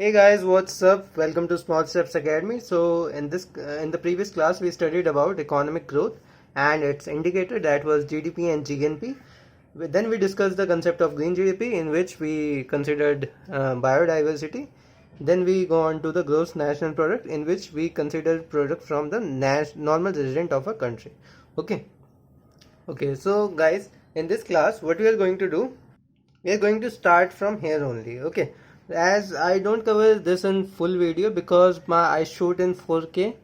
Hey guys, what's up? Welcome to Small Steps Academy. So in the previous class we studied about economic growth and its indicator, that was GDP and GNP. Then we discussed the concept of green GDP, in which we considered biodiversity. Then we go on to the gross national product, in which we considered product from the normal resident of a country. Okay, so guys, in this class what we are going to do, we are going to start from here only. Okay, as I don't cover this in full video because I shoot in 4K.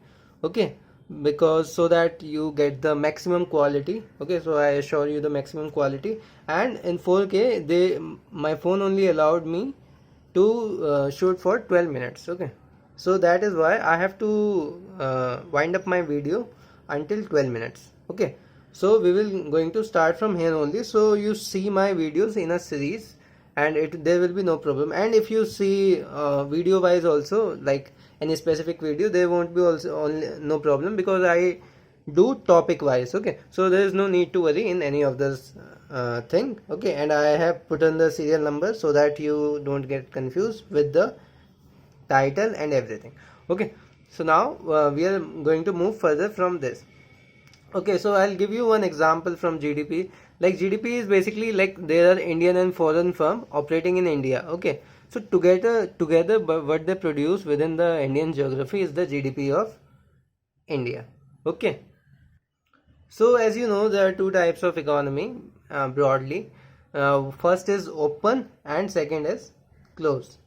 Okay, because so that you get the maximum quality. Okay, so I assure you the maximum quality, and in 4K my phone only allowed me to shoot for 12 minutes. Okay, so that is why I have to wind up my video until 12 minutes. Okay, so we will going to start from here only, so you see my videos in a series and there will be no problem. And if you see video wise also, like any specific video, there won't be also only no problem, because I do topic wise. Okay, so there is no need to worry in any of this thing. Okay, and I have put on the serial number so that you don't get confused with the title and everything. Okay, so now we are going to move further from this. Okay, so I'll give you one example from GDP. Like GDP is basically like there are Indian and foreign firm operating in India. Okay, so together what they produce within the Indian geography is the GDP of India. Okay, so as you know, there are two types of economy broadly. First is open and second is closed.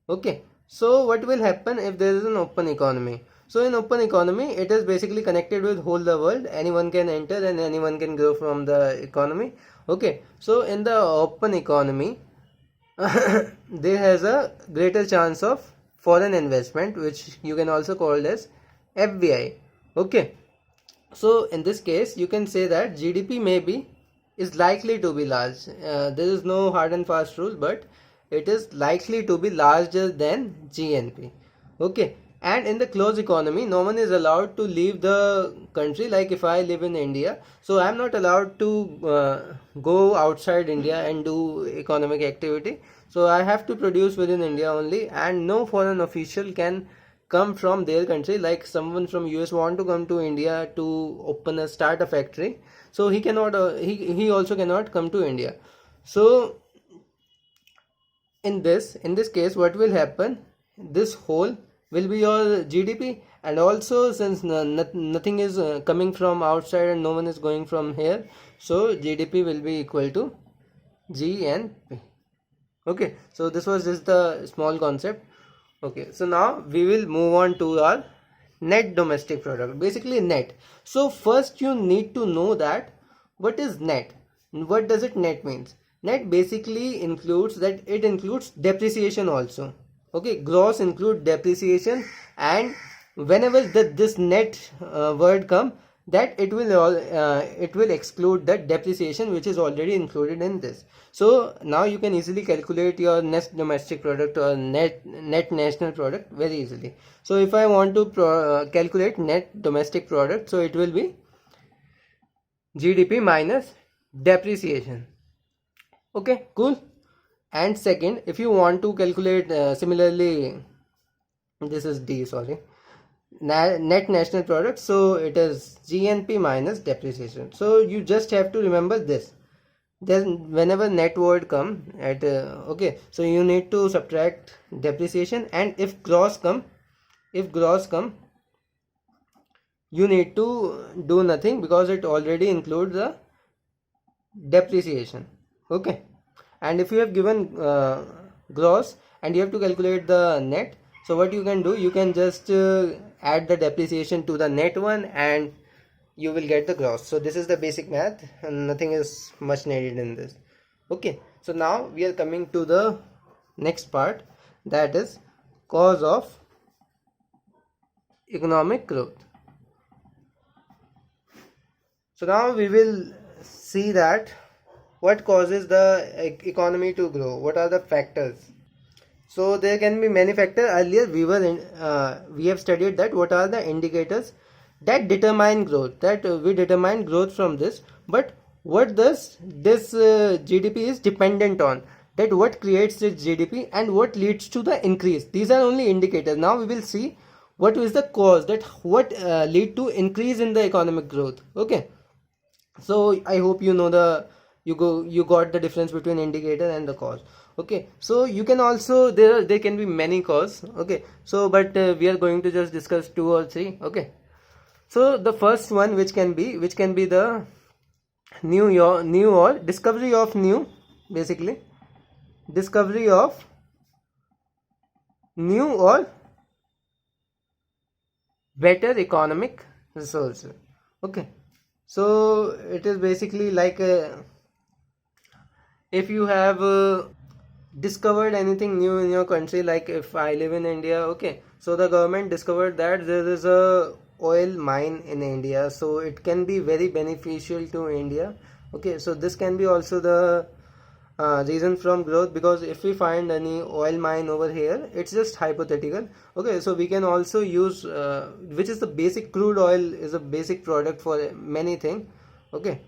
Okay, so what will happen if there is an open economy? So in open economy, it is basically connected with whole the world. Anyone can enter and anyone can grow from the economy. Okay, so in the open economy, there has a greater chance of foreign investment, which you can also call as FBI. Okay, so in this case, you can say that GDP maybe is likely to be large. There is no hard and fast rule, but it is likely to be larger than GNP. Okay, and in the closed economy, no one is allowed to leave the country. Like if I live in India, so I am not allowed to go outside India and do economic activity. So I have to produce within India only, and no foreign official can come from their country. Like someone from US want to come to India to start a factory, so he cannot he also cannot come to India. So in this case, what will happen, this whole will be your GDP, and also since nothing is coming from outside and no one is going from here, so GDP will be equal to GNP. Okay, so this was just the small concept. Okay, so now we will move on to our net domestic product, basically net. So first you need to know that what is net. What does it net means? Net basically includes that it includes depreciation also. Okay, gross include depreciation, and whenever this net word come, that it will exclude the depreciation which is already included in this. So now you can easily calculate your net domestic product or net national product very easily. So if I want to calculate net domestic product, so it will be GDP minus depreciation. Okay, cool. And second, if you want to calculate similarly, this is D, sorry, net national product, so it is GNP minus depreciation. So you just have to remember this. Then whenever net word come at okay, so you need to subtract depreciation, and if gross come, you need to do nothing because it already includes the depreciation. Okay, and if you have given gross and you have to calculate the net, so what you can do, you can just add the depreciation to the net one and you will get the gross. So this is the basic math and nothing is much needed in this. Okay, so now we are coming to the next part, that is cause of economic growth. So now we will see that what causes the economy to grow, what are the factors. So there can be many factors. Earlier we have studied that what are the indicators that determine growth, that we determine growth from this. But what does this GDP is dependent on? that what creates its GDP and what leads to the increase. These are only indicators. Now we will see what is the cause, that what lead to increase in the economic growth. Okay, so I hope you know you got the difference between indicator and the cause. Okay, so you can also, there can be many cause. Okay, so but we are going to just discuss two or three. Okay, so the first one, which can be the new or discovery of new, basically discovery of new or better economic resources. Okay, so it is basically like if you have discovered anything new in your country, like if I live in India, okay, so the government discovered that there is a oil mine in India, so it can be very beneficial to India. Okay, so this can be also the reason from growth, because if we find any oil mine over here, it's just hypothetical. Okay, so we can also use which is the basic, crude oil is a basic product for many things. Okay,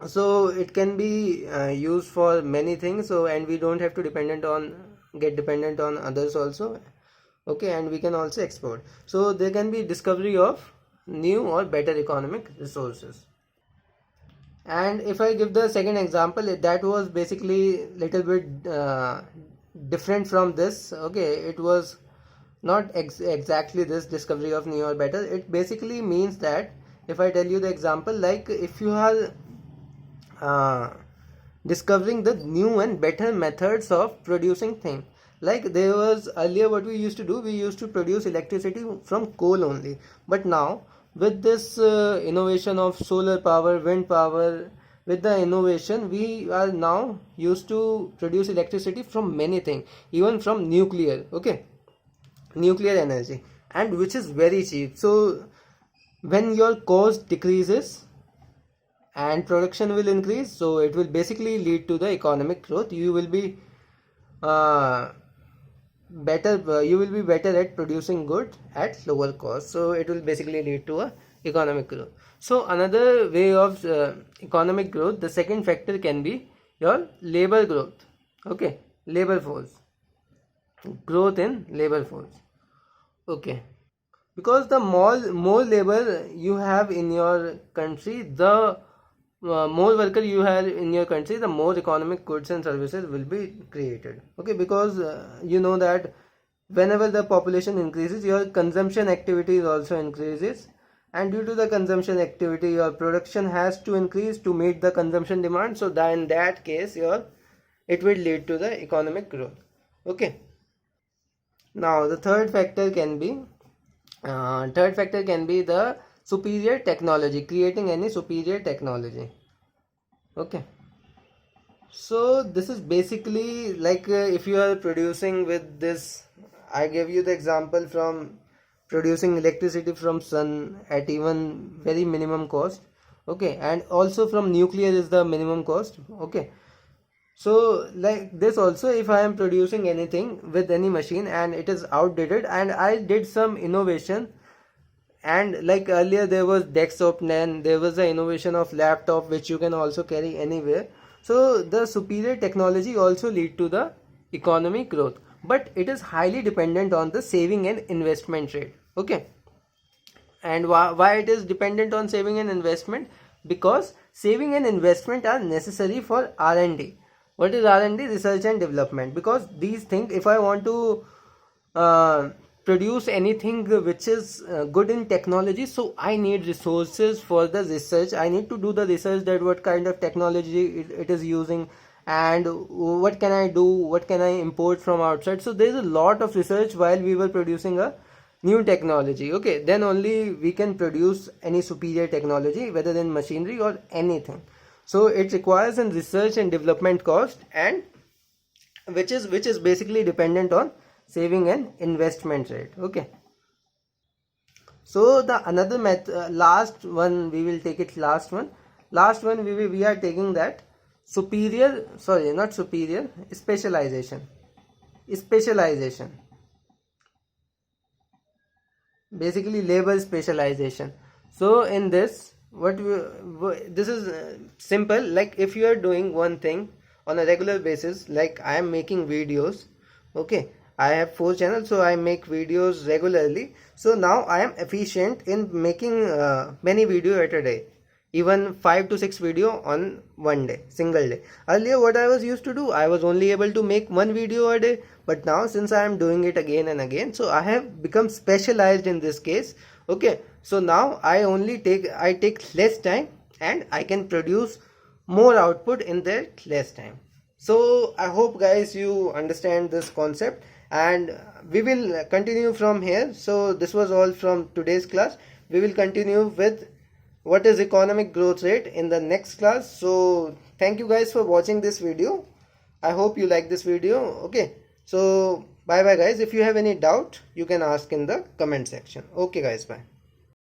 so it can be used for many things, so and we don't have to get dependent on others also. Okay, and we can also export. So there can be discovery of new or better economic resources. And if I give the second example, that was basically little bit different from this. Okay, it was not exactly this discovery of new or better. It basically means that if I tell you the example, like if you are uh, discovering the new and better methods of producing things, like there was earlier what we used to do, we used to produce electricity from coal only, but now with this innovation of solar power, wind power, with the innovation we are now used to produce electricity from many things, even from nuclear. Okay, nuclear energy, and which is very cheap. So when your cost decreases and production will increase, so it will basically lead to the economic growth. You will be uh, you will be better at producing goods at lower cost, so it will basically lead to a economic growth. So another way of economic growth, the second factor can be your labor growth. Okay, labor force, growth in labor force. Okay, because the more labor you have in your country, the more worker you have in your country, the more economic goods and services will be created. Okay, because you know that whenever the population increases, your consumption activity also increases, and due to the consumption activity your production has to increase to meet the consumption demand. So that in that case it will lead to the economic growth. Okay, now the third factor can be the superior technology, creating any superior technology. Okay, so this is basically like if you are producing with this, I gave you the example from producing electricity from sun at even very minimum cost. Okay, and also from nuclear is the minimum cost. Okay, so like this also, if I am producing anything with any machine and it is outdated and I did some innovation, and like earlier there was desktop, then there was the innovation of laptop which you can also carry anywhere. So the superior technology also lead to the economic growth, but it is highly dependent on the saving and investment rate. Okay, and why it is dependent on saving and investment? Because saving and investment are necessary for R&D. What is R&D? Research and development. Because these things, if I want to uh, produce anything which is good in technology, so I need resources for the research. I need to do the research that what kind of technology it is using, and what can I do, what can I import from outside. So there is a lot of research while we were producing a new technology. Okay, then only we can produce any superior technology, whether in machinery or anything. So it requires a research and development cost, and which is basically dependent on saving and investment rate. Okay, so the another last one, we will take it last one we are taking that superior, sorry, not superior, specialization, basically labor specialization. So in this, this is simple, like if you are doing one thing on a regular basis, like I am making videos. Okay, I have 4 channels, so I make videos regularly. So now I am efficient in making many video at a day, even 5 to 6 video on one day, single day. Earlier what I was used to do, I was only able to make one video a day, but now since I am doing it again and again, so I have become specialized in this case. Okay, so now I take less time and I can produce more output in that less time. So I hope guys you understand this concept, and we will continue from here. So this was all from today's class. We will continue with what is economic growth rate in the next class. So thank you guys for watching this video. I hope you like this video. Okay, so bye bye guys. If you have any doubt, you can ask in the comment section. Okay guys, bye.